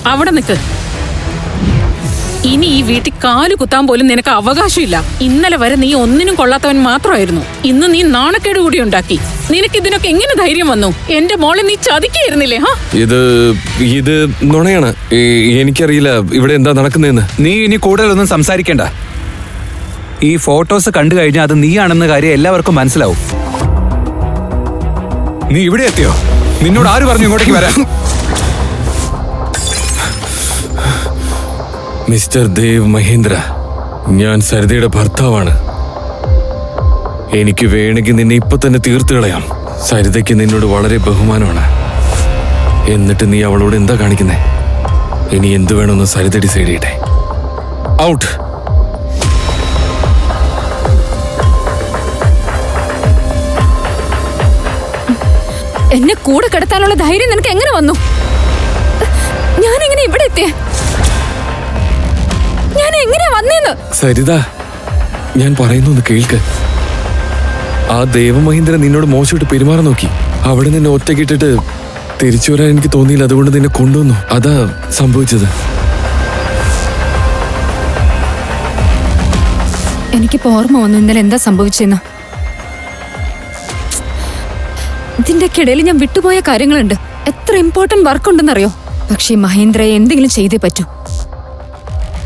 അവിടെ നിൽക്ക്. ഇനി ഈ വീട്ടിൽ കാലു കുത്താൻ പോലും നിനക്ക് അവകാശമില്ല. ഇന്നലെ വരെ നീ ഒന്നിനും കൊള്ളാത്തവൻ മാത്രമായിരുന്നു. ഇന്ന് നീ നാണക്കേട് കൂടി ഉണ്ടാക്കി. നിനക്ക് ഇതിനൊക്കെ എങ്ങനെ ധൈര്യം വന്നു? എന്റെ മോളെ നീ ചതിക്കായിരുന്നില്ലേ? ഇത് നുണയാണ്. എനിക്കറിയില്ല ഇവിടെ എന്താ നടക്കുന്നതെന്ന്. നീ ഇനി കൂടുതലൊന്നും സംസാരിക്കണ്ട. ഈ ഫോട്ടോസ് കണ്ടു കഴിഞ്ഞാൽ അത് നീയാണെന്ന കാര്യം എല്ലാവർക്കും മനസ്സിലാവും. നീ ഇവിടെ എത്തിയോ? നിന്നോട് ആര് പറഞ്ഞു ഇങ്ങോട്ടേക്ക് വരാൻ? മിസ്റ്റർ ദേവ് മഹേന്ദ്ര, ഞാൻ സരിതയുടെ ഭർത്താവാണ്. എനിക്ക് വേണമെങ്കിൽ നിന്നെ ഇപ്പൊ തന്നെ തീർത്തു കളയാം. സരിതയ്ക്ക് നിന്നോട് വളരെ ബഹുമാനമാണ്. എന്നിട്ട് നീ അവളോട് എന്താ കാണിക്കുന്നേ? ഇനി എന്ത് വേണമെന്ന് സരിത ഡിസൈഡ് ചെയ്യട്ടെ. ഔട്ട്. എന്നെ കൂടെ കിടത്താനുള്ള ധൈര്യം നിനക്ക് എങ്ങനെ വന്നു? ഞാൻ എങ്ങനെ ഇവിടെ എത്തിയ? ഞാൻ എങ്ങനെ വന്നേന്ന്? സരിത, ഞാൻ പറയുന്നൊന്ന് കേൾക്ക്. ആ ദേവമഹേന്ദ്രൻ നിന്നോട് മോശമായിട്ട് പെരുമാറാൻ നോക്കി. അവിടെ നിന്നെ ഒറ്റക്കിട്ടിട്ട് തിരിച്ചു വരാൻ എനിക്ക് തോന്നിയില്ല. അതുകൊണ്ട് നിന്നെ കൊണ്ടുവന്നു. അതാ സംഭവിച്ചത്. എനിക്കിപ്പോ ഓർമ്മ വന്നു ഇന്നലെ എന്താ സംഭവിച്ചെന്ന്. ഇതിന്റെ ഇടയിൽ ഞാൻ വിട്ടുപോയ കാര്യങ്ങളുണ്ട്. എത്ര ഇമ്പോർട്ടന്റ് വർക്ക് ഉണ്ടെന്നറിയോ? പക്ഷേ മഹേന്ദ്രയെ എന്തെങ്കിലും ചെയ്തേ പറ്റൂ.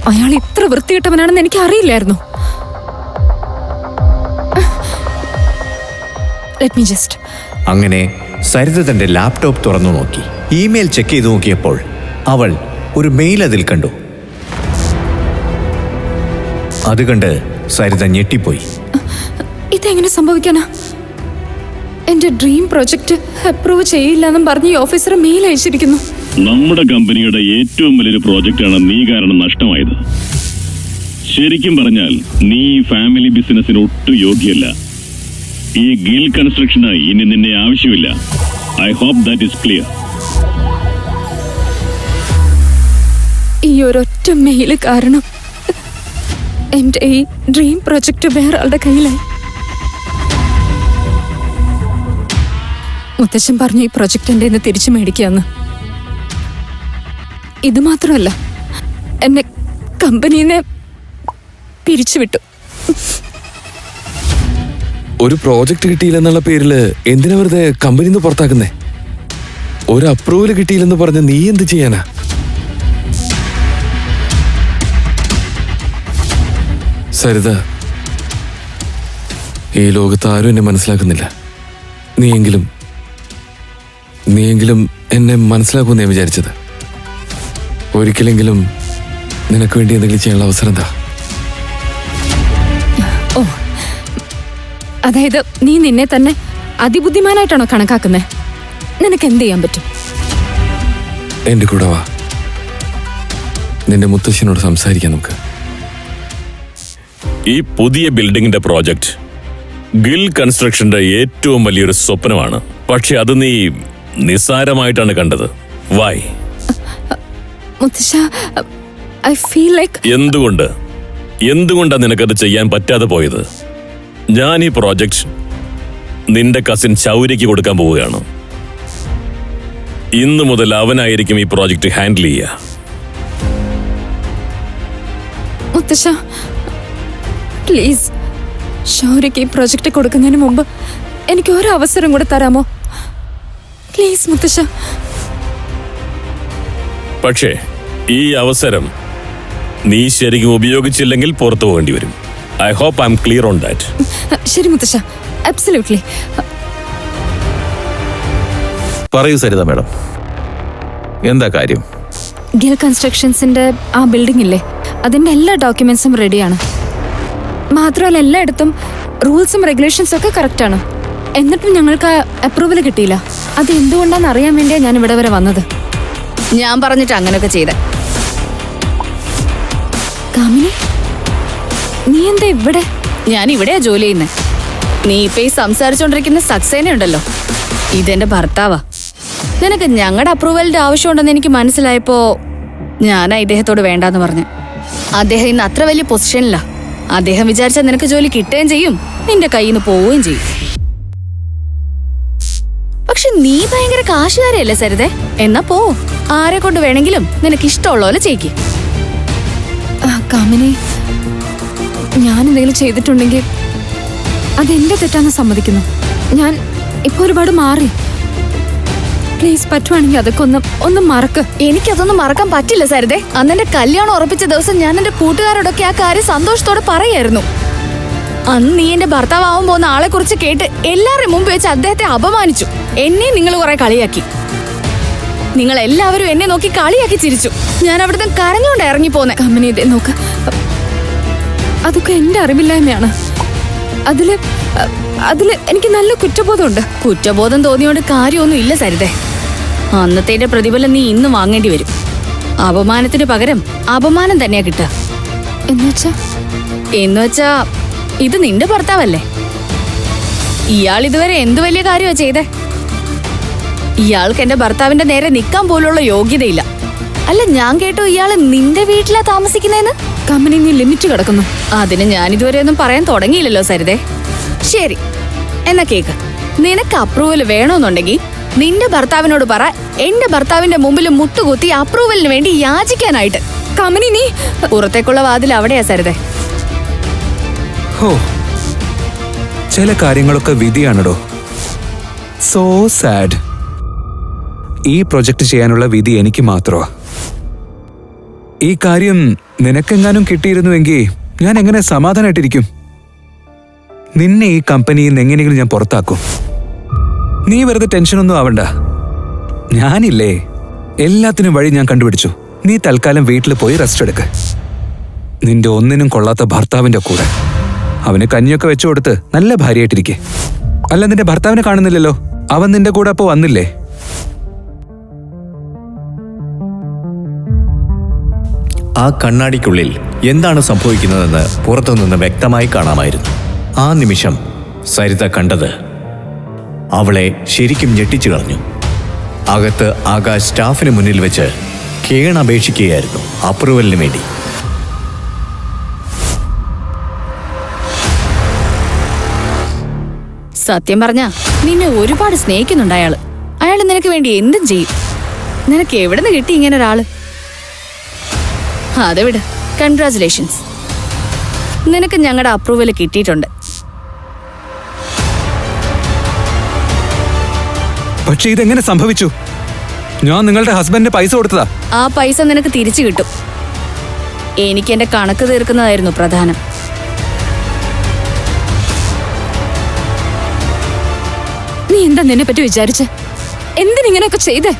അയാൾ ഇത്ര വൃത്തികെട്ടവനാണെന്ന് എനിക്ക് അറിയില്ലായിരുന്നു. Let me just. അങ്ങനെ സരിത തന്റെ ലാപ്ടോപ്പ് തുറന്നു നോക്കി. ഇമെയിൽ ചെക്ക് ചെയ്ത് നോക്കിയപ്പോൾ അവൾ ഒരു മെയിൽ അതിൽ കണ്ടു. അത് കണ്ട് സരിത ഞെട്ടിപ്പോയി. ഇതെങ്ങനെ സംഭവിക്കാനാ? എന്റെ ഡ്രീം പ്രൊജക്ട് അപ്രൂവ് ചെയ്യില്ലെന്നും പറഞ്ഞ് ഈ ഓഫീസർ മെയിൽ അയച്ചിരിക്കുന്നു. നമ്മുടെ കമ്പനിയുടെ ഏറ്റവും വലിയൊരു പ്രോജക്റ്റാണ് നീ കാരണം നഷ്ടമായത്. ശരിക്കും പറഞ്ഞാൽ നീ ഫാമിലി ബിസിനസിന് ഒട്ടും യോഗ്യല്ല. ഈ ഗിൽ കൺസ്ട്രക്ഷന് ഇനി നിന്നെ ആവശ്യമില്ല. I hope that is clear. ഈ ഒരൊറ്റ മെയില് കാരണം എന്റെ ഈ ഡ്രീം പ്രൊജക്ട് വേറെ ആളുടെ കയ്യിലായി. മുത്തശ്ശൻ പറഞ്ഞു ഈ പ്രൊജക്ട് എന്റെ ഇന്ന് തിരിച്ചു മേടിക്കാന്ന്. ഇത് മാത്രമല്ല, എന്നെ കമ്പനിന്ന് പിരിച്ചുവിട്ടു. ഒരു പ്രോജക്റ്റ് കിട്ടിയില്ലെന്നുള്ള പേരില് എന്തിനാ വെറുതെ കമ്പനിന്ന് പുറത്താക്കുന്നേ? ഒരു അപ്രൂവൽ കിട്ടിയില്ലെന്ന് പറഞ്ഞ് നീ എന്ത് ചെയ്യാനാ? സരിത, ഈ ലോകത്ത് ആരും എന്നെ മനസ്സിലാക്കുന്നില്ല. നീയെങ്കിലും എന്നെ മനസ്സിലാക്കുമെന്ന് ഞാൻ വിചാരിച്ചത്. ഒരിക്കലെങ്കിലും നിനക്ക് വേണ്ടി എന്തെങ്കിലും ചെയ്യാനുള്ള അവസരം എന്താ? ഓ, അതായത് നീ നിന്നെ തന്നെ അതിബുദ്ധിമാനായിട്ടാണോ കണക്കാക്കുന്നേ? നിനക്ക് എന്ത് ചെയ്യാൻ പറ്റും? എന്റെ കൂടെ വാ. നിന്റെ മുത്തശ്ശനോട് സംസാരിക്കാം നമുക്ക്. ഈ പുതിയ ബിൽഡിംഗിന്റെ പ്രോജക്റ്റ് ഗിൽ കൺസ്ട്രക്ഷന്റെ ഏറ്റവും വലിയൊരു സ്വപ്നമാണ്. പക്ഷെ അത് നീ നിസ്സാരമായിട്ടാണ് കണ്ടത്. വൈ? മുത്തശ്ശ, ഐ ഫീൽ ലൈക്ക്. എന്തുകൊണ്ടാണ് നിനക്കത് ചെയ്യാൻ പറ്റാതെ പോയത്? ഞാൻ ഈ പ്രോജക്റ്റ് നിന്റെ കസിൻ ശൗര്യക്ക് കൊടുക്കാൻ പോവുകയാണ്. ഇന്നു മുതൽ അവനായിരിക്കും ഈ പ്രോജക്റ്റ് ഹാൻഡിൽ ചെയ്യുക. മുത്തശ്ശ, പ്ലീസ്, ശൗര്യക്ക് ഈ പ്രൊജക്ട് കൊടുക്കുന്നതിന് മുമ്പ് എനിക്ക് ഒരു അവസരം കൂടെ തരാമോ? പ്ലീസ് മുത്തശ്ശ. പക്ഷേ ഈ അവസരം നീ ശരിക്കും ഉപയോഗിച്ചില്ലെങ്കിൽ പുറത്തു പോകേണ്ടി വരും. I hope I'm clear on that. ശരി മുത്തശ്ശ, അബ്സല്യൂട്ട്ലി. പറയൂ സരിത മാഡം, എന്താ കാര്യം? ഗിൽ കൺസ്ട്രക്ഷൻസിന്റെ ആ ബിൽഡിംഗ് ഇല്ലേ, അതിന്റെ എല്ലാ ഡോക്യുമെന്റ്സും റെഡിയാണ്. മാത്രമല്ല എല്ലായിടത്തും റൂൾസും റെഗുലേഷൻസും ഒക്കെ കറക്റ്റാണ്. എന്നിട്ടും ഞങ്ങൾക്ക് അപ്രൂവൽ കിട്ടിയില്ല. അത് എന്തുകൊണ്ടാണെന്ന് അറിയാൻ വേണ്ടിയാണ് ഞാൻ ഇവിടെ വരെ വന്നത്. ഞാൻ പറഞ്ഞിട്ട് അങ്ങനെയൊക്കെ ചെയ്ത. കാമിനി, നീ എന്താ ഇവിടെ? ഞാൻ ഇവിടെയാ ജോലി ചെയ്യുന്നത്. നീ ഇപ്പൊ ഈ സംസാരിച്ചോണ്ടിരിക്കുന്ന സക്സേന ഉണ്ടല്ലോ, ഇതെന്റെ ഭർത്താവാ. നിനക്ക് ഞങ്ങളുടെ അപ്രൂവലിന്റെ ആവശ്യമുണ്ടെന്ന് എനിക്ക് മനസ്സിലായപ്പോ ഞാനാ ഇദ്ദേഹത്തോട് വേണ്ടാന്ന് പറഞ്ഞു. അദ്ദേഹം ഇന്ന് അത്ര വലിയ പൊസിഷനില്ല. അദ്ദേഹം വിചാരിച്ചാൽ നിനക്ക് ജോലി കിട്ടുകയും ചെയ്യും, നിന്റെ കയ്യിൽ നിന്ന് പോവുകയും ചെയ്യും. പക്ഷെ നീ ഭയങ്കര കാശുകാരല്ലേ സരിതേ? എന്നാ പോ, ആരെ കൊണ്ട് വേണമെങ്കിലും നിനക്ക് ഇഷ്ടമുള്ള പോലെ ചെയ്യിക്ക്. കാമിനി, ഞാൻ എന്തെങ്കിലും ചെയ്തിട്ടുണ്ടെങ്കിൽ അതെന്റെ തെറ്റാന്ന് സമ്മതിക്കുന്നു. ഞാൻ ഇപ്പൊ ഒരുപാട് മാറി. പ്ലീസ്, പറ്റുവാണെങ്കിൽ അതൊക്കെ ഒന്ന് മറക്ക്. എനിക്കതൊന്നും മറക്കാൻ പറ്റില്ല സരിതേ. അന്നെന്റെ കല്യാണം ഉറപ്പിച്ച ദിവസം ഞാൻ എന്റെ കൂട്ടുകാരോടൊക്കെ ആ കാര്യം സന്തോഷത്തോടെ പറയായിരുന്നു. അന്ന് നീ എന്റെ ഭർത്താവാവാൻ പോകുന്ന ആളെ കുറിച്ച് കേട്ട് എല്ലാവരും മുമ്പ് വെച്ച് അദ്ദേഹത്തെ അപമാനിച്ചു. എന്നെ നിങ്ങൾ കുറെ കളിയാക്കി. നിങ്ങൾ എല്ലാവരും എന്നെ നോക്കി കളിയാക്കി ചിരിച്ചു. ഞാൻ അവിടുന്ന് കരഞ്ഞുകൊണ്ട് ഇറങ്ങിപ്പോന്നെ. കാമിനി, ഇതേ നോക്ക്, അതൊക്കെ എന്റെ അറിവില്ലായ്മയാണ്. അതില് എനിക്ക് നല്ല കുറ്റബോധമുണ്ട്. കുറ്റബോധം തോന്നിയോണ്ട് കാര്യമൊന്നും ഇല്ല സരിതേ. അന്നത്തെ പ്രതിഫലം നീ ഇന്ന് വാങ്ങേണ്ടി വരും. അപമാനത്തിന് പകരം അപമാനം തന്നെയാ കിട്ടുക. എന്നുവെച്ചാ ഇത് നിന്റെ ഭർത്താവല്ലേ? ഇയാൾ ഇതുവരെ എന്തു വലിയ കാര്യമാ ചെയ്തേ? ഇയാൾക്ക് എന്റെ ഭർത്താവിന്റെ നേരെ നിൽക്കാൻ പോലുള്ള യോഗ്യതയില്ല. അല്ല, ഞാൻ കേട്ടു ഇയാള് നിന്റെ വീട്ടിലാ താമസിക്കുന്നേന്ന്. കമ്പനി, നീ ലിമിറ്റ് കിടക്കുന്നു. അതിന് ഞാൻ ഇതുവരെ ഒന്നും പറയാൻ തുടങ്ങിയില്ലല്ലോ സരിതേ. ശരി, എന്നാ കേക്ക്. നിനക്ക് അപ്രൂവൽ വേണമെന്നുണ്ടെങ്കിൽ നിന്റെ ഭർത്താവിനോട് പറ, എന്റെ ഭർത്താവിന്റെ മുമ്പിൽ മുട്ടുകുത്തി അപ്രൂവലിന് വേണ്ടി യാചിക്കാനായിട്ട്. കമ്പനി, നീ പുറത്തേക്കുള്ള വാതിൽ അവിടെയാ സരിതേ. ഹോ, ചില കാര്യങ്ങളൊക്കെ വിധിയാണടോ. So sad. ഈ പ്രൊജക്ട് ചെയ്യാനുള്ള വിധി എനിക്ക് മാത്രമാ. ഈ കാര്യം നിനക്കെങ്ങാനും കിട്ടിയിരുന്നുവെങ്കിൽ ഞാൻ എങ്ങനെ സമാധാനമായിട്ടിരിക്കും? നിന്നെ ഈ കമ്പനിയിൽ നിന്ന് എങ്ങനെയെങ്കിലും ഞാൻ പുറത്താക്കും. നീ വെറുതെ ടെൻഷനൊന്നും ആവണ്ട. ഞാനില്ലേ, എല്ലാത്തിനും വഴി ഞാൻ കണ്ടുപിടിച്ചു. നീ തൽക്കാലം വീട്ടിൽ പോയി റെസ്റ്റ് എടുക്ക്. നിന്റെ ഒന്നിനും കൊള്ളാത്ത ഭർത്താവിന്റെ കൂടെ. അവന് കഞ്ഞിയൊക്കെ വെച്ചു കൊടുത്ത് നല്ല ഭാര്യയായിട്ടിരിക്കെ. അല്ല, നിന്റെ ഭർത്താവിനെ കാണുന്നില്ലല്ലോ. അവൻ നിന്റെ കൂടെ അപ്പോ വന്നില്ലേ? ആ കണ്ണാടിക്കുള്ളിൽ എന്താണ് സംഭവിക്കുന്നതെന്ന് പുറത്തുനിന്ന് വ്യക്തമായി കാണാമായിരുന്നു. ആ നിമിഷം സരിത കണ്ടത് അവളെ ശരിക്കും ഞെട്ടിച്ചു കളഞ്ഞു. അകത്ത് ആകാശ് സ്റ്റാഫിന് മുന്നിൽ വെച്ച് കേണപേക്ഷിക്കുകയായിരുന്നു അപ്രൂവലിന് വേണ്ടി. സത്യം പറഞ്ഞാ നിന്നെ ഒരുപാട് സ്നേഹിക്കുന്നുണ്ട് അയാള്. അയാൾ നിനക്ക് വേണ്ടി എന്തും ചെയ്യും. നിനക്ക് എവിടെ നിന്ന് കിട്ടി ഇങ്ങനെ ഒരാള്? അത് വിട്. കൺഗ്രാചുലേഷൻസ്, നിനക്ക് ഞങ്ങളുടെ അപ്രൂവൽ കിട്ടിയിട്ടുണ്ട്. പക്ഷെ ഇതെങ്ങനെ സംഭവിച്ചു? ഞാൻ നിങ്ങളുടെ ഹസ്ബൻഡിന് പൈസ കൊടുത്തതാ. ആ പൈസ നിനക്ക് തിരിച്ചു കിട്ടും. എനിക്ക് എന്റെ കണക്ക് തീർക്കുന്നതായിരുന്നു പ്രധാനം. നീ എന്താ നിന്നെ പറ്റി വിചാരിച്ച്? എന്തിനിങ്ങനെയൊക്കെ ചെയ്തേ?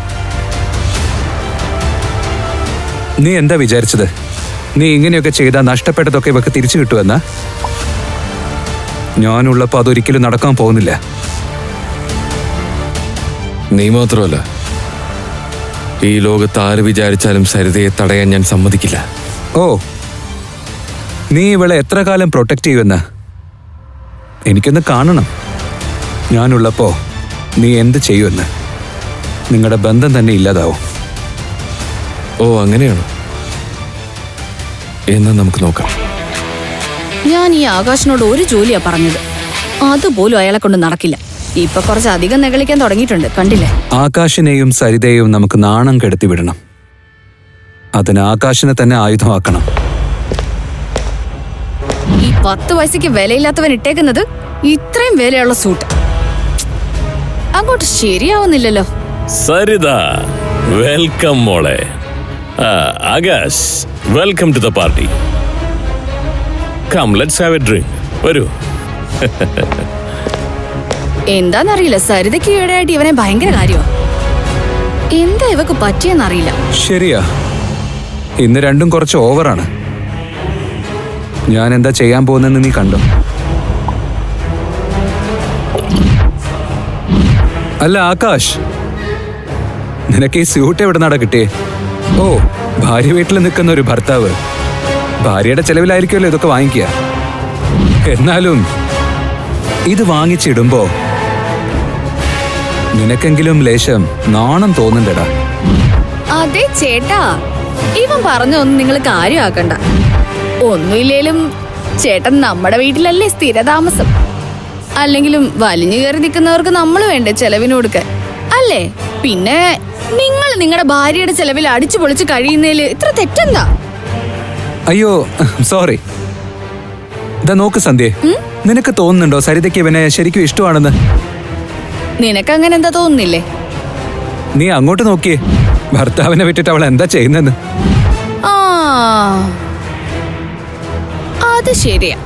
നീ എന്താ വിചാരിച്ചത്? നീ ഇങ്ങനെയൊക്കെ ചെയ്താൽ നഷ്ടപ്പെട്ടതൊക്കെ ഇവക്ക് തിരിച്ചു കിട്ടുമെന്നാ? ഞാനുള്ളപ്പോ അതൊരിക്കലും നടക്കാൻ പോകുന്നില്ല. നീ മാത്രമല്ല, ഈ ലോകത്ത് ആര് വിചാരിച്ചാലും സരിതയെ തടയാൻ ഞാൻ സമ്മതിക്കില്ല. ഓ, നീ ഇവളെ എത്ര കാലം പ്രൊട്ടക്ട് ചെയ്യുമെന്ന് എനിക്കൊന്ന് കാണണം. ഞാനുള്ളപ്പോ നീ എന്ത് ചെയ്യുമെന്ന്. നിങ്ങളുടെ ബന്ധം തന്നെ ഇല്ലാതാവും. ഓ, അങ്ങനെയാണോ? എന്നാ നമുക്ക് നോക്കാം. ഞാൻ ഈ ആകാശിനോട് ഒരു ജോലിയാ പറഞ്ഞത്. അതുപോലും അയാളെ കൊണ്ട് നടക്കില്ല. ഇപ്പൊ കുറച്ചധികം നെകളിക്കാൻ തുടങ്ങിയിട്ടുണ്ട്, കണ്ടില്ലേ? ആകാശിനെയും സരിതയെയും നമുക്ക് നാണം കെടുത്തി വിടണം. അതിന് ആകാശിനെ തന്നെ ആയുധമാക്കണം. ഈ 10 പൈസയ്ക്ക് വിലയില്ലാത്തവൻ ഇട്ടേക്കുന്നത് ഇത്രയും വിലയുള്ള സൂട്ട് അങ്ങോട്ട് ശരിയാവുന്നില്ലല്ലോ. സരിത, വെൽക്കം മോളെ. Akash, welcome to the party. Come, let's have a drink. വരൂ. എന്താന്നറിയില്ല, സരിതയ്ക്ക് ഈയിടെയായിട്ട് ഇവനെ ഭയങ്കര കാര്യമാണ്. എന്താ ഇവക്ക് പറ്റിയെന്നറിയില്ല. ശരിയാ, ഇന്ന് രണ്ടും കുറച്ച് ഓവറാണ്. ഞാൻ എന്താ ചെയ്യാൻ പോകുന്നെന്ന് നീ കണ്ടോ? അല്ല ആകാശ്, നിനക്ക് ഈ സ്യൂട്ട് എവിടെ നടാ കിട്ടിയേ? ഓ, ഭാര്യ വീട്ടിൽ നിൽക്കുന്ന ഒരു ഭർത്താവ് ഭാര്യയുടെ ചെലവിലായിരിക്കുമല്ലോ ഇതൊക്കെ വാങ്ങിക്കുക. എന്നാലും ഇത് വാങ്ങിച്ചിടുമ്പോ നിനക്കെങ്കിലും ലേശം നാണം തോന്നുന്നുണ്ടടാ. അതെ ചേട്ടാ, ഇവൻ പറഞ്ഞൊന്നും നിങ്ങൾ കാര്യമാക്കണ്ട. ഒന്നുമില്ലേലും ചേട്ടൻ നമ്മുടെ വീട്ടിലല്ലേ സ്ഥിരതാമസം. അല്ലെങ്കിലും വലിഞ്ഞു കയറി നിൽക്കുന്നവർക്ക് നമ്മൾ വേണ്ടേ ചെലവിന് കൊടുക്കാൻ? അല്ലേ? പിന്നെ നിങ്ങൾ നിങ്ങളുടെ ഭാര്യയുടെ ചെലവിൽ അടിച്ചു പൊളിച്ച് കഴിയുന്നതിൽ ഇത്ര തെറ്റെന്താ? അയ്യോ സോറി. ഇതാ നോക്ക് സന്ധ്യ, നിനക്ക് തോന്നുന്നുണ്ടോ സരിതയ്ക്ക് ഇവനെ ശരിക്കും ഇഷ്ടമാണെന്ന്? നിനക്ക് അങ്ങനെ എന്താ തോന്നുന്നില്ലേ? നീ അങ്ങോട്ട് നോക്കിയേ, ഭർത്താവിനെ വിട്ടിട്ട് അവൾ എന്താ ചെയ്യുന്നെന്ന്. ആ, അത് ശരിയാ.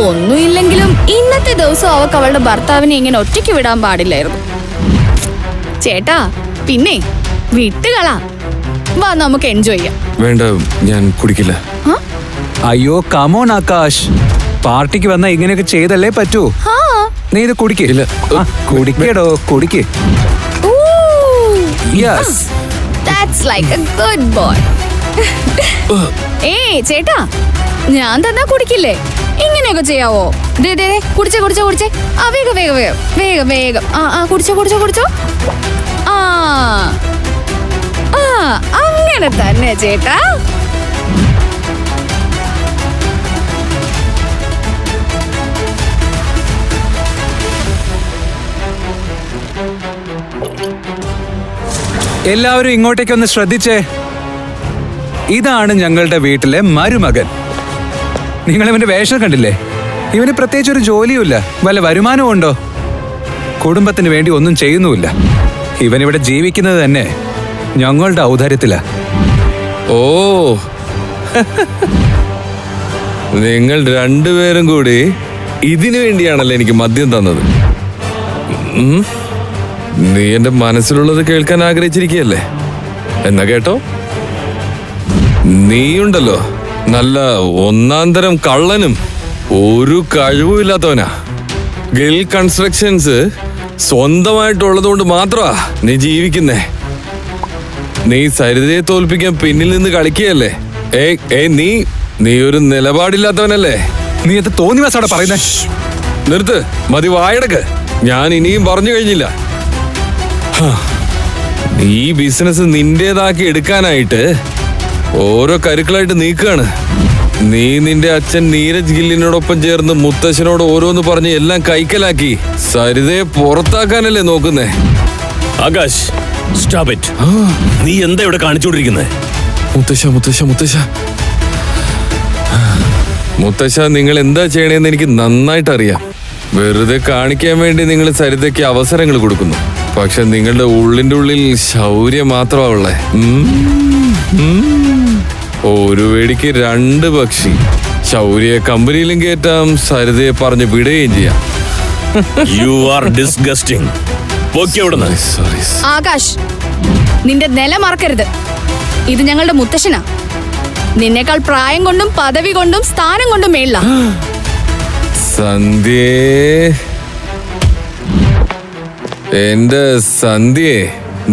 ഒന്നുമില്ലെങ്കിലും ഇന്നത്തെ ദിവസം അവൾക്ക് അവളുടെ ഭർത്താവിനെ ഇങ്ങനെ ഒറ്റയ്ക്ക് വിടാൻ പാടില്ലായിരുന്നു. ചേട്ടാ, പിന്നെ വിട്ടുകളാ, വാ നമുക്ക് എൻജോയ് ചെയ്യാം. വേണ്ട, ഞാൻ കുടിക്കില്ല. അയ്യോ കമോൺ ആകാശ്, പാർട്ടിക്ക് വന്നാ ഇങ്ങനെയൊക്കെ ചെയ്തല്ലേ പറ്റൂ. നീ ഇത് കുടിക്കില്ല. കുടിക്കടോ, കുടിക്ക്. Yes, that's like A good boy. ഏയ് ചേട്ടാ, ഞാൻ തന്നാ കുടിക്കില്ലേ? ഇങ്ങനെയൊക്കെ ചെയ്യാവോ? ദേ ദേ കുടിച്ചേ കുടിച്ചേ കുടിച്ചേ. ആ വേഗം വേഗം വേഗം വേഗം വേഗം. ആ കുടിച്ചോ കുടിച്ചോ കുടിച്ചോ. ആ ആ അങ്ങനെ തന്നെ ചേട്ടാ. എല്ലാവരും ഇങ്ങോട്ടേക്കൊന്ന് ശ്രദ്ധിച്ചേ. ഇതാണ് ഞങ്ങളുടെ വീട്ടിലെ മരുമകൻ. നിങ്ങൾ ഇവന്റെ വേഷം കണ്ടില്ലേ? ഇവന് പ്രത്യേകിച്ച് ഒരു ജോലിയുമില്ല, വല്ല വരുമാനവും ഉണ്ടോ? കുടുംബത്തിന് വേണ്ടി ഒന്നും ചെയ്യുന്നുമില്ല. ഇവനിവിടെ ജീവിക്കുന്നത് തന്നെ ഞങ്ങളുടെ ഔദാര്യത്തിലാ. ഓ, നിങ്ങൾ രണ്ടുപേരും കൂടി ഇതിനു വേണ്ടിയാണല്ലോ എനിക്ക് മദ്യം തന്നത്. നീ എന്റെ മനസ്സിലുള്ളത് കേൾക്കാൻ ആഗ്രഹിച്ചിരിക്കുകയല്ലേ? എന്നാ കേട്ടോ. നീയുണ്ടല്ലോ നല്ല ഒന്നാം തരം കള്ളനും ഒരു കഴിവുമില്ലാത്തവനാ. ഗിൽ കൺസ്ട്രക്ഷൻസ് സ്വന്തമായിട്ടുള്ളത് കൊണ്ട് മാത്രമാ നീ ജീവിക്കുന്നേ. നീ സരിതയെ തോൽപ്പിക്കാൻ പിന്നിൽ നിന്ന് കളിക്കുകയല്ലേ? നീ ഒരു നിലപാടില്ലാത്തവനല്ലേ? നീ അത് തോന്നിവാസോടെ പറയുന്നേ. നിർത്ത്, മതി, വായടക്ക്. ഞാൻ ഇനിയും പറഞ്ഞു കഴിഞ്ഞില്ല. ഈ ബിസിനസ് നിന്റേതാക്കി എടുക്കാനായിട്ട് ഓരോ കരുക്കളായിട്ട് നീക്കുകയാണ്. നീ നിന്റെ അച്ഛൻ നീരജ് ഗില്ലിനോടൊപ്പം ചേർന്ന് മുത്തശ്ശനോട് ഓരോന്ന് പറഞ്ഞ് എല്ലാം കൈക്കലാക്കി സരിതയെ പുറത്താക്കാനല്ലേ നോക്കുന്നേ? Akash, stop it. നീ എന്താ ഇവിടെ കാണിച്ചുകൊണ്ടിരിക്കുന്നത്? മുത്തശ്ശ മുത്തശ്ശ മുത്തശ്ശ മുത്തശ്ശ, നിങ്ങൾ എന്താ ചെയ്യണേന്ന് എനിക്ക് നന്നായിട്ട് അറിയാം. വെറുതെ കാണിക്കാൻ വേണ്ടി നിങ്ങൾ സരിതയ്ക്ക് അവസരങ്ങൾ കൊടുക്കുന്നു. പക്ഷെ നിങ്ങളുടെ ഉള്ളിന്റെ ഉള്ളിൽ ശൗര്യം മാത്രമാ ഉള്ളേ. ഒരു വെടിക്ക് രണ്ട് പക്ഷി. ശൗര്യ കമ്പനിയിലും കയറ്റാം, സരിതയെ പറഞ്ഞ് വിടുകയും ചെയ്യാം. You are disgusting. ആകാശ്, നിന്റെ നില മറക്കരുത്. ഇത് ഞങ്ങളുടെ മുത്തശ്ശനാ. നിന്നേക്കാൾ പ്രായം കൊണ്ടും പദവി കൊണ്ടും സ്ഥാനം കൊണ്ടും മേളില. സന്ധ്യേ, എന്റെ സന്ധ്യേ,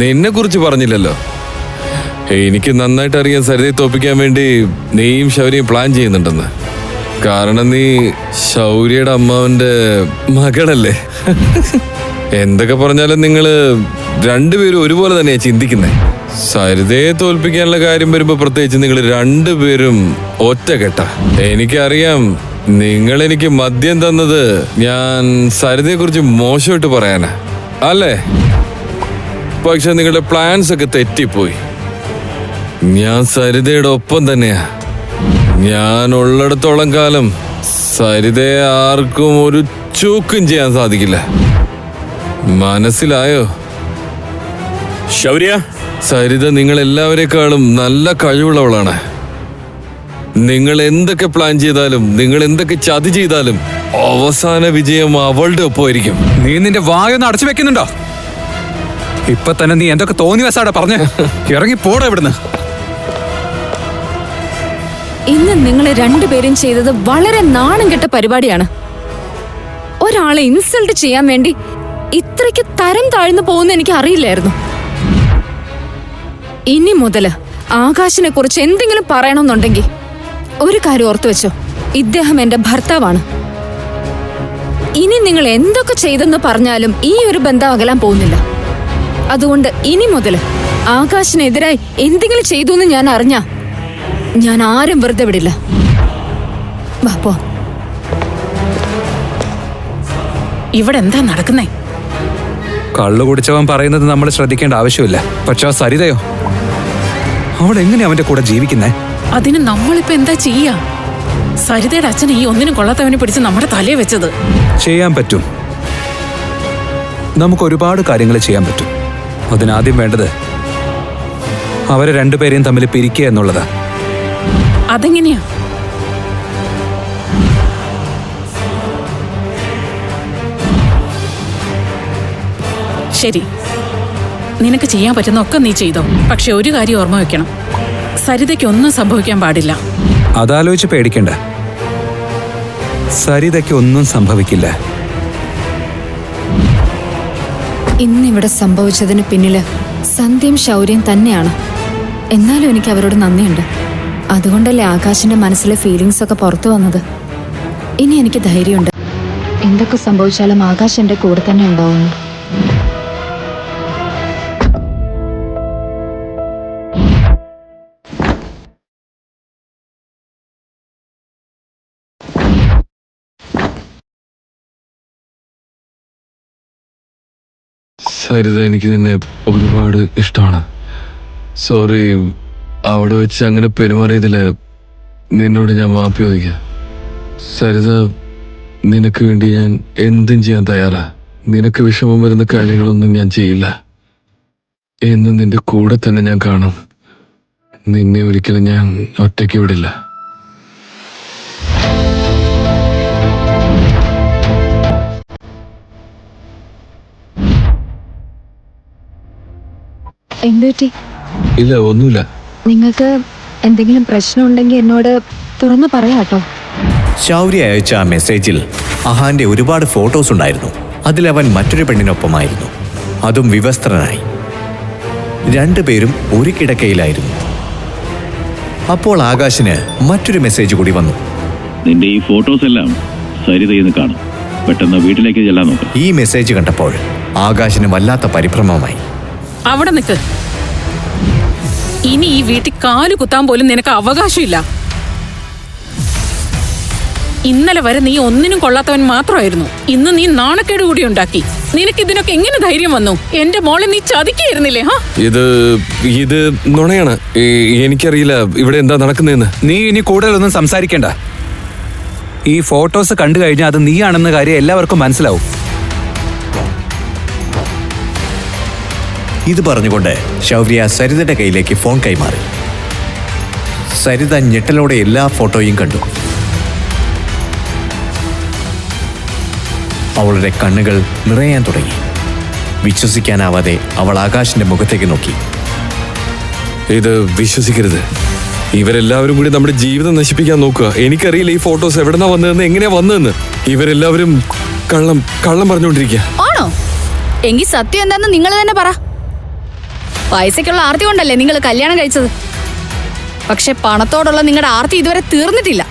നിന്നെ കുറിച്ച് പറഞ്ഞില്ലല്ലോ. എനിക്ക് നന്നായിട്ട് അറിയാം സരിതയെ തോപ്പിക്കാൻ വേണ്ടി നീയും ശൗര്യയും പ്ലാൻ ചെയ്യുന്നുണ്ടെന്ന്. കാരണം നീ ശൗര്യയുടെ അമ്മാവന്റെ മകളല്ലേ. എന്തൊക്കെ പറഞ്ഞാലും നിങ്ങള് രണ്ടുപേരും ഒരുപോലെ തന്നെയാ ചിന്തിക്കുന്നേ. സരിതയെ തോൽപ്പിക്കാനുള്ള കാര്യം വരുമ്പോ പ്രത്യേകിച്ച് നിങ്ങൾ രണ്ടുപേരും ഒറ്റക്കെട്ടാ. എനിക്കറിയാം നിങ്ങൾ എനിക്ക് മദ്യം തന്നത് ഞാൻ സരിതയെ കുറിച്ച് മോശമായിട്ട് പറയാനാ അല്ലേ? പക്ഷെ നിങ്ങളുടെ പ്ലാൻസ് ഒക്കെ തെറ്റിപ്പോയി. ഞാൻ സരിതയുടെ ഒപ്പം തന്നെയാ. ഞാൻ ഉള്ളിടത്തോളം കാലം സരിതയെ ആർക്കും ഒരു ചൂക്കും ചെയ്യാൻ സാധിക്കില്ല. മനസ്സിലായോ? ശൗര്യ, സരിത നിങ്ങൾ എല്ലാവരെക്കാളും നല്ല കഴിവുള്ളവളാണ്. നിങ്ങൾ എന്തൊക്കെ പ്ലാൻ ചെയ്താലും, നിങ്ങൾ എന്തൊക്കെ ചതി ചെയ്താലും അവസാന വിജയം അവളുടെ ഒപ്പമായിരിക്കും. നീ നിന്റെ വായൊന്ന് അടച്ചു വെക്കുന്നുണ്ടോ? ഇപ്പൊ തന്നെ നീ എന്തൊക്കെ തോന്നിവാസാടാ പറഞ്ഞ് ഇറങ്ങി പോടാ ഇവിടുന്ന്. ഇന്ന് നിങ്ങൾ രണ്ടുപേരും ചെയ്തത് വളരെ നാണം കെട്ട പരിപാടിയാണ്. ഒരാളെ ഇൻസൾട്ട് ചെയ്യാൻ വേണ്ടി ഇത്രയ്ക്ക് തരം താഴ്ന്നു പോകുന്ന എനിക്ക് അറിയില്ലായിരുന്നു. ഇനി മുതല് ആകാശിനെ കുറിച്ച് എന്തെങ്കിലും പറയണമെന്നുണ്ടെങ്കിൽ ഒരു കാര്യം ഓർത്തു വെച്ചോ, ഇദ്ദേഹം എന്റെ ഭർത്താവാണ്. ഇനി നിങ്ങൾ എന്തൊക്കെ ചെയ്തെന്ന് പറഞ്ഞാലും ഈ ഒരു ബന്ധം അകലാൻ പോകുന്നില്ല. അതുകൊണ്ട് ഇനി മുതല് ആകാശിനെതിരായി എന്തെങ്കിലും ചെയ്തു എന്ന് ഞാൻ അറിഞ്ഞ ഞാൻ ആരും വെറുതെ വിടില്ല. വാ പോ. ഇവിടെ എന്താ നടക്കുന്നേ? കള്ളു കുടിച്ചവൻ പറയുന്നത് നമ്മൾ ശ്രദ്ധിക്കേണ്ട ആവശ്യമില്ല. പക്ഷെ ആ സരിതയോ, അവൾ എങ്ങനെ അവന്റെ കൂടെ ജീവിക്കുന്നേ? അതിന് നമ്മളിപ്പോ എന്താ ചെയ്യാ? സരിതയുടെ അച്ഛൻ ഈ ഒന്നിനും കൊള്ളാത്തവനെ പിടിച്ച് നമ്മുടെ തലയെ വെച്ചത്. ചെയ്യാൻ പറ്റും. നമുക്ക് ഒരുപാട് കാര്യങ്ങൾ ചെയ്യാൻ പറ്റും. അതിനാദ്യം വേണ്ടത് അവരെ രണ്ടുപേരെയും തമ്മിൽ പിരിക്കുക എന്നുള്ളതാ. അതെങ്ങനെയാ? ശരി, നിനക്ക് ചെയ്യാൻ പറ്റുന്ന ഒക്കെ നീ ചെയ്തോ. പക്ഷെ ഒരു കാര്യം ഓർമ്മ വെക്കണം, സരിതയ്ക്ക് ഒന്നും സംഭവിക്കാൻ പാടില്ല. അതാലോചിച്ച് പേടിക്കണ്ട, സരിതയ്ക്ക് ഒന്നും സംഭവിക്കില്ല. ഇന്നിവിടെ സംഭവിച്ചതിന് പിന്നില് സന്ധ്യയും ശൗര്യം തന്നെയാണ്. എന്നാലും എനിക്ക് അവരോട് നന്ദിയുണ്ട്. അതുകൊണ്ടല്ലേ ആകാശിന്റെ മനസ്സിലെ ഫീലിങ്സ് ഒക്കെ പുറത്തു വന്നത്. ഇനി എനിക്ക് ധൈര്യമുണ്ട്. എന്തൊക്കെ സംഭവിച്ചാലും ആകാശ് എന്റെ കൂടെ തന്നെ ഉണ്ടാവുന്നു. സരിത, എനിക്ക് നിന്നെ ഒരുപാട് ഇഷ്ടമാണ്. സോറി, അവിടെ വെച്ച് അങ്ങനെ പെരുമാറിയതില് നിന്നോട് ഞാൻ മാപ്പി ചോദിക്കാം. സരിത, നിനക്ക് വേണ്ടി ഞാൻ എന്തും ചെയ്യാൻ തയ്യാറാ. നിനക്ക് വിഷമം വരുന്ന കാര്യങ്ങളൊന്നും ഞാൻ ചെയ്യില്ല. എന്നും നിന്റെ കൂടെ തന്നെ ഞാൻ കാണും. നിന്നെ ഒരിക്കലും ഞാൻ ഒറ്റയ്ക്ക് വിടില്ല. എന്തുപറ്റി? ഇല്ല, ഒന്നുമില്ല. നിങ്ങൾക്ക് എന്തെങ്കിലും പ്രശ്നമുണ്ടെങ്കിൽ എന്നോട് തുറന്നു പറയാട്ടോ. ശൗര്യ അയച്ച ആ മെസ്സേജിൽ അഹാന്റെ ഒരുപാട് ഫോട്ടോസ് ഉണ്ടായിരുന്നു. അതിലവൻ മറ്റൊരു പെണ്ണിനൊപ്പമായിരുന്നു, അതും വിവസ്ത്രനായി. രണ്ടുപേരും ഒരു കിടക്കയിലായിരുന്നു. അപ്പോൾ ആകാശിന് മറ്റൊരു മെസ്സേജ് കൂടി വന്നു. നിന്റെ ഈ ഫോട്ടോസ് എല്ലാം സരിതയെന്ന് കാണും. പെട്ടെന്ന് വീട്ടിലേക്ക് ചെല്ലാൻ നോക്കാം. ഈ മെസ്സേജ് കണ്ടപ്പോൾ ആകാശിന് വല്ലാത്ത പരിഭ്രമമായി. അവിടെ നിൽക്ക്. ഇനി ഈ വീട്ടിൽ കാലു കുത്താൻ പോലും നിനക്ക് അവകാശമില്ല. ഇന്നലെ വരെ നീ ഒന്നിനും കൊള്ളാത്തവൻ മാത്രമായിരുന്നു. ഇന്ന് നീ നാണക്കേട് കൂടി ഉണ്ടാക്കി. നിനക്ക് ഇതിനൊക്കെ എങ്ങനെ ധൈര്യം വന്നു? എന്റെ മോളെ നീ ചതിക്കായിരുന്നില്ലേ? ഇത് നുണയാണ്. എനിക്കറിയില്ല ഇവിടെ എന്താ നടക്കുന്നതെന്ന്. നീ ഇനി കൂടുതലൊന്നും സംസാരിക്കണ്ട. ഈ ഫോട്ടോസ് കണ്ടു കഴിഞ്ഞാൽ അത് നീയാണെന്ന കാര്യം എല്ലാവർക്കും മനസ്സിലാവും. ഇത് പറഞ്ഞുകൊണ്ട് ശൗര്യ സരിതയുടെ കയ്യിലേക്ക് ഫോൺ കൈമാറി. സരിത ഞെട്ടലോടെ എല്ലാ ഫോട്ടോയും കണ്ടു. അവളുടെ കണ്ണുകൾ നിറയാൻ തുടങ്ങി. വിശ്വസിക്കാനാവാതെ അവൾ ആകാശിന്റെ മുഖത്തേക്ക് നോക്കി. ഇത് വിശ്വസിക്കരുത്. ഇവരെല്ലാവരും കൂടി നമ്മുടെ ജീവിതം നശിപ്പിക്കാൻ നോക്കുക. എനിക്കറിയില്ല ഈ ഫോട്ടോസ് എവിടെന്നാ വന്നതെന്ന്, എങ്ങനെയാ വന്നതെന്ന്. ഇവരെല്ലാവരും കള്ളം പറഞ്ഞുകൊണ്ടിരിക്കുക. ആണോ? എങ്കിൽ സത്യം എന്താന്ന് നിങ്ങൾ തന്നെ പറ. പൈസക്കുള്ള ആർത്തി കൊണ്ടല്ലേ നിങ്ങൾ കല്യാണം കഴിച്ചത്. പക്ഷെ പണത്തോടുള്ള നിങ്ങളുടെ ആർത്തി ഇതുവരെ തീർന്നിട്ടില്ല.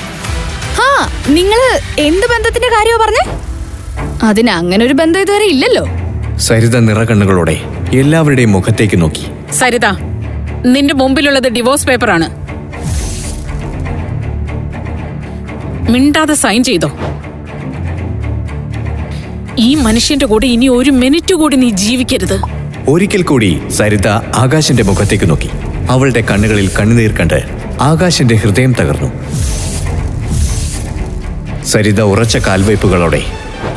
നിങ്ങള് എന്ത് ബന്ധത്തിന്റെ കാര്യമാ പറഞ്ഞേ? അതിന് അങ്ങനെ ഒരു ബന്ധം ഇതുവരെ ഇല്ലല്ലോ. സരിത നിറകണ്ണുകളോടെ എല്ലാവരുടെയും മുഖത്തേക്ക് നോക്കി. സരിത, നിന്റെ മുമ്പിലുള്ളത് ഡിവോഴ്സ് പേപ്പറാണ്. മിണ്ടാതെ സൈൻ ചെയ്തോ. ഈ മനുഷ്യന്റെ കൂടെ ഇനി ഒരു മിനിറ്റ് കൂടി നീ ജീവിക്കരുത്. ഒരിക്കൽ കൂടി സരിത ആകാശിന്റെ മുഖത്തേക്ക് നോക്കി. അവളുടെ കണ്ണുകളിൽ കണ്ണുനീർ കണ്ട് ആകാശിന്റെ ഹൃദയം തകർന്നു. സരിത ഉറച്ച കാൽവയ്പുകളോടെ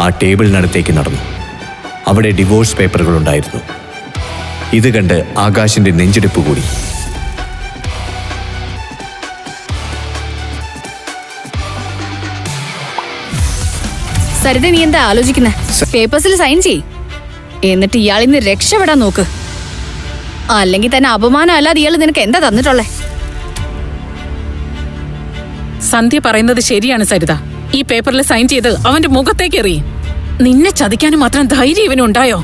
ആ ടേബിളിനടുത്തേക്ക് നടന്നു. അവിടെ ഡിവോഴ്സ് പേപ്പറുകൾ ഉണ്ടായിരുന്നു. ഇത് കണ്ട് ആകാശിന്റെ നെഞ്ചിടിപ്പ് കൂടി. സരിത, നീ എന്താ ആലോചിക്കുന്നേ? പേപ്പേഴ്സിൽ സൈൻ ചെയ്. എന്നിട്ട് ഇയാളിന്ന് രക്ഷപ്പെടാൻ നോക്ക്. അല്ലെങ്കിൽ തന്നെ അപമാനം അല്ലാതെ ഇയാൾ നിനക്ക് എന്താ തന്നിട്ടുള്ളേ? സന്ധ്യ പറയുന്നത് ശരിയാണ് സരിത. ഈ പേപ്പറിൽ സൈൻ ചെയ്ത് അവന്റെ മുഖത്തേക്ക് എറിയ. നിന്നെ ചതിക്കാനും മാത്രം ധൈര്യം ഇവനുണ്ടായോ?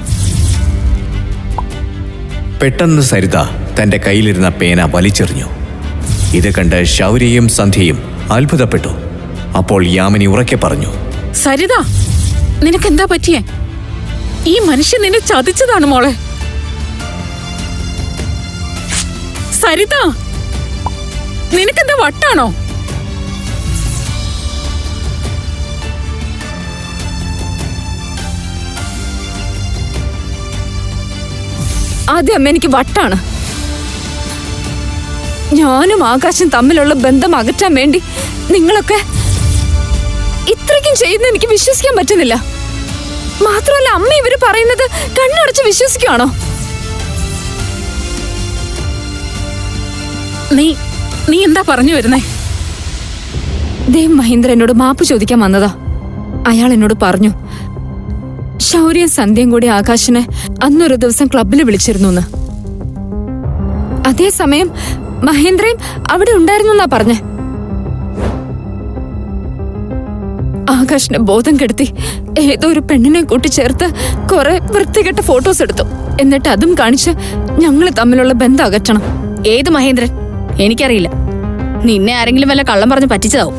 പെട്ടെന്ന് സരിത തന്റെ കയ്യിലിരുന്ന പേന വലിച്ചെറിഞ്ഞു. ഇത് കണ്ട് ശൗര്യയും സന്ധ്യയും അത്ഭുതപ്പെട്ടു. അപ്പോൾ യാമിനി ഉറക്കെ പറഞ്ഞു, സരിത, നിനക്കെന്താ പറ്റിയേ? ഈ മനുഷ്യൻ നിന്നെ ചതിച്ചതാണ് മോളെ. സരിത, നിനക്കെന്താ വട്ടാണോ? ആദ്യം അമ്മ എനിക്ക് വട്ടാണ്. ഞാനും ആകാശം തമ്മിലുള്ള ബന്ധം അകറ്റാൻ വേണ്ടി നിങ്ങളൊക്കെ ഇത്രയ്ക്കും ചെയ്യുന്ന എനിക്ക് വിശ്വസിക്കാൻ പറ്റുന്നില്ല. മാത്രമല്ല അമ്മ ഇവര് പറയുന്നത് കണ്ണടച്ച് വിശ്വസിക്കുവാണോ? നീ എന്താ പറഞ്ഞു വരുന്നേ? ദേവ് മഹേന്ദ്ര എന്നോട് മാപ്പ് ചോദിക്കാൻ വന്നതാ. അയാൾ എന്നോട് പറഞ്ഞു ശൗര്യയും സന്ധ്യയും കൂടി ആകാശിനെ അന്നൊരു ദിവസം ക്ലബിൽ വിളിച്ചിരുന്നു. അതേസമയം മഹേന്ദ്രയും അവിടെ ഉണ്ടായിരുന്നു എന്നാ പറഞ്ഞേ. ആകാശിനെ ബോധം കെടുത്തി ഏതോ ഒരു പെണ്ണിനെ കൂട്ടിച്ചേർത്ത് കുറെ വൃത്തികെട്ട ഫോട്ടോസ് എടുത്തു. എന്നിട്ട് അതും കാണിച്ച് ഞങ്ങൾ തമ്മിലുള്ള ബന്ധം അകറ്റണം. ഏത് മഹേന്ദ്രൻ? എനിക്കറിയില്ല. നിന്നെ ആരെങ്കിലും വല്ല കള്ളം പറഞ്ഞ് പറ്റിച്ചതാവും.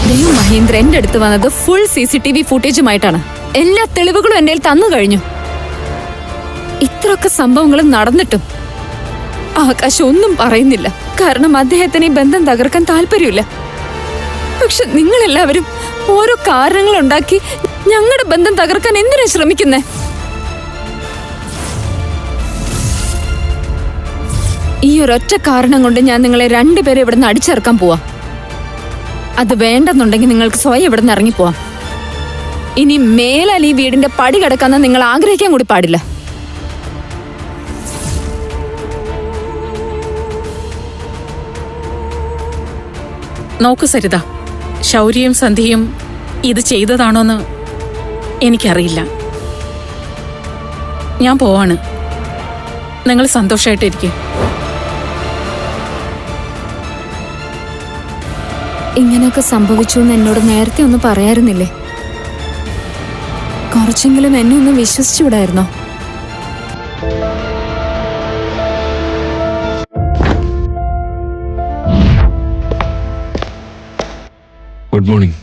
ദേവ് മഹേന്ദ്ര എന്റെ അടുത്ത് വന്നത് ഫുൾ CCTV ഫുട്ടേജുമായിട്ടാണ്. എല്ലാ തെളിവുകളും എന്റെ തന്നു കഴിഞ്ഞു. ഇത്രയൊക്കെ സംഭവങ്ങളും നടന്നിട്ടും ആകാശ് ഒന്നും പറയുന്നില്ല. കാരണം അദ്ദേഹത്തിന് ഈ ബന്ധം തകർക്കാൻ താല്പര്യമില്ല. പക്ഷെ നിങ്ങളെല്ലാവരും ഓരോ കാരണങ്ങൾ ഉണ്ടാക്കി ഞങ്ങളുടെ ബന്ധം തകർക്കാൻ എന്തിനാ ശ്രമിക്കുന്നേ? ഈ ഒരൊറ്റ കാരണം കൊണ്ട് ഞാൻ നിങ്ങളെ രണ്ടുപേരെ ഇവിടുന്ന് അടിച്ചിറക്കാൻ പോവാ. അത് വേണ്ടെന്നുണ്ടെങ്കിൽ നിങ്ങൾക്ക് സ്വയം ഇവിടുന്ന് ഇറങ്ങിപ്പോവാം. ഇനി മേലാൽ ഈ വീടിന്റെ പടി കിടക്കാന്ന് നിങ്ങൾ ആഗ്രഹിക്കാൻ കൂടി പാടില്ല. നോക്കു സരിത, ശൗര്യയും സന്ധ്യയും ഇത് ചെയ്തതാണോന്ന് എനിക്കറിയില്ല. ഞാൻ പോവാണ്. നിങ്ങൾ സന്തോഷമായിട്ടിരിക്കും. ഇങ്ങനെയൊക്കെ സംഭവിച്ചു എന്ന് എന്നോട് നേരത്തെ ഒന്ന് പറയാറുന്നില്ലേ? കുറച്ചെങ്കിലും എന്നെ ഒന്ന് വിശ്വസിച്ചുവിടായിരുന്നോ? Good morning.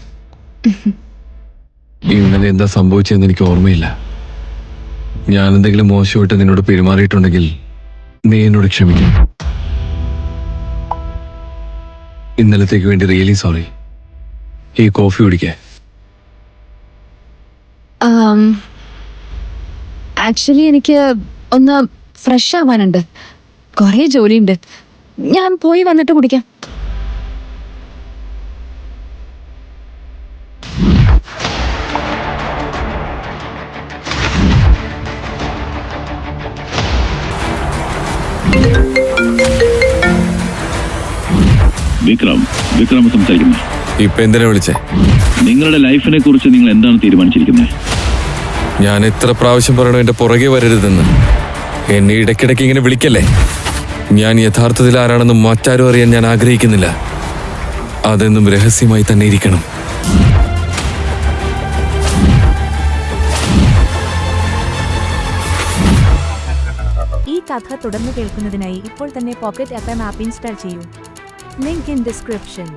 ഇന്നലെ എന്താ സംഭവിച്ചതെന്ന് എനിക്ക് ഓർമ്മയില്ല. ഞാൻ എന്തെങ്കിലും മോശമായിട്ട് നിന്നോട് പെരുമാറിയിട്ടുണ്ടെങ്കിൽ നീ എന്നോട് ക്ഷമിക്കണം. ഇന്നലത്തേക്ക് വേണ്ടി റിയലി സോറി. ഈ കോഫി കുടിക്കേ? ആക്ച്വലി എനിക്ക് ഒന്ന് ഫ്രഷ് ആവാനുണ്ട്. കുറേ ജോലിയുണ്ട്. ഞാൻ പോയി വന്നിട്ട് കുടിക്കാം. വിക്രം സംസാരിക്കുന്നത്. ഇപ്പൊ എന്തിനാ വിളിച്ചേ? നിങ്ങളുടെ ലൈഫിനെ കുറിച്ച് നിങ്ങൾ എന്താണ് തീരുമാനിച്ചിരിക്കുന്നത്? ഞാൻ എത്ര പ്രാവശ്യം പറയണോ എന്റെ പുറകെ വരരുതെന്ന്? എന്നെ ഇടയ്ക്കിടയ്ക്ക് ഇങ്ങനെ വിളിക്കല്ലേ. ഞാൻ യഥാർത്ഥത്തിൽ ആരാണെന്ന് മറ്റാരും അറിയാൻ ഞാൻ ആഗ്രഹിക്കുന്നില്ല. അതെന്നും രഹസ്യമായി തന്നെ ഇരിക്കണം. ഈ കഥ തുടർന്ന് കേൾക്കുന്നതിനായി ഇപ്പോൾ തന്നെ പോക്കറ്റ് FM ആപ്പ് ഇൻസ്റ്റാൾ ചെയ്യൂ. Link in description.